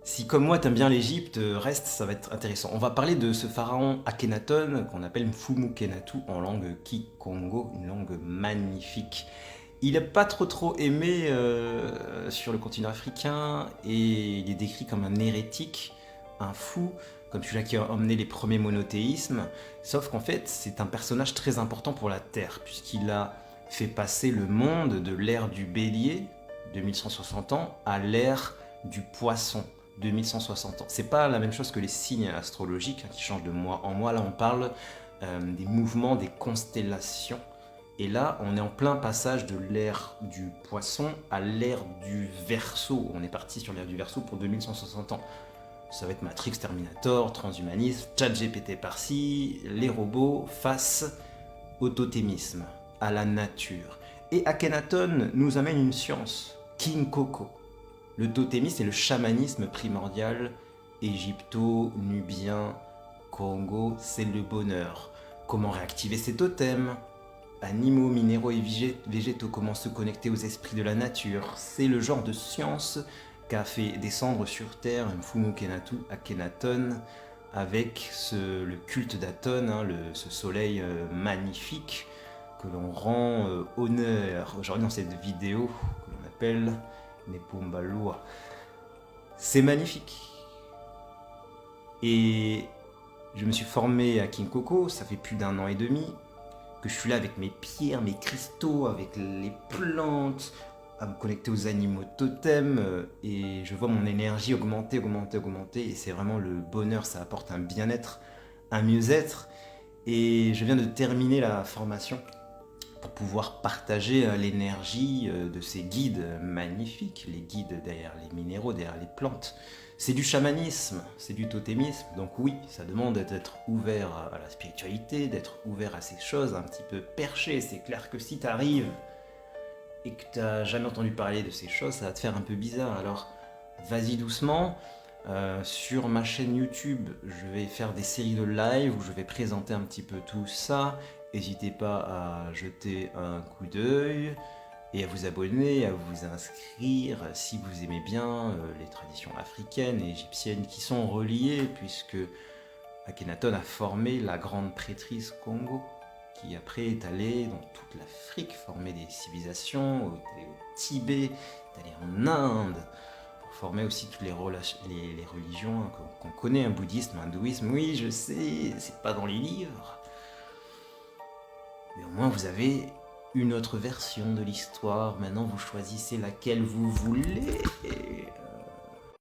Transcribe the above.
Si comme moi t'aimes bien l'Égypte, reste, ça va être intéressant. On va parler de ce pharaon Akhenaton qu'on appelle Mfumu-Kenatu en langue Kikongo, une langue magnifique. Il n'est pas trop aimé sur le continent africain et il est décrit comme un hérétique, un fou, comme celui-là qui a emmené les premiers monothéismes. Sauf qu'en fait, c'est un personnage très important pour la Terre, puisqu'il a fait passer le monde de l'ère du bélier, 2160 ans, à l'ère du poisson, 2160 ans. C'est pas la même chose que les signes astrologiques qui changent de mois en mois. Là, on parle des mouvements des constellations. Et là, on est en plein passage de l'ère du poisson à l'ère du Verseau. On est parti sur l'ère du Verseau pour 2160 ans. Ça va être Matrix, Terminator, transhumanisme, ChatGPT par-ci, les robots face au totémisme, à la nature. Et Akhenaton nous amène une science, King Koko. Le totémisme et le chamanisme primordial, égypto-nubien, Congo, c'est le bonheur. Comment réactiver ces totems? Animaux, minéraux et végétaux, comment se connecter aux esprits de la nature? C'est le genre de science qu'a fait descendre sur Terre Mfumu Kenatu Akhenaton avec le culte d'Aton, ce soleil magnifique que l'on rend honneur aujourd'hui dans cette vidéo que l'on appelle Nepombalua. C'est magnifique. Et je me suis formé à King Koko, ça fait plus d'1 an et demi que je suis là avec mes pierres, mes cristaux, avec les plantes, à me connecter aux animaux totems, et je vois mon énergie augmenter, et c'est vraiment le bonheur, ça apporte un bien-être, un mieux-être, et je viens de terminer la formation pour pouvoir partager l'énergie de ces guides magnifiques, les guides derrière les minéraux, derrière les plantes. C'est du chamanisme, c'est du totémisme, donc oui, ça demande d'être ouvert à la spiritualité, d'être ouvert à ces choses, un petit peu perché. C'est clair que si t'arrives et que t'as jamais entendu parler de ces choses, ça va te faire un peu bizarre. Alors vas-y doucement. Sur ma chaîne YouTube, je vais faire des séries de live où je vais présenter un petit peu tout ça. N'hésitez pas à jeter un coup d'œil et à vous abonner, à vous inscrire si vous aimez bien les traditions africaines et égyptiennes qui sont reliées, puisque Akhenaton a formé la grande prêtrise Congo, qui après est allée dans toute l'Afrique former des civilisations, au Tibet, est allée en Inde, pour former aussi toutes les religions qu'on connaît, un bouddhisme, un hindouisme. Oui, je sais, c'est pas dans les livres, mais au moins vous avez une autre version de l'histoire. Maintenant, vous choisissez laquelle vous voulez.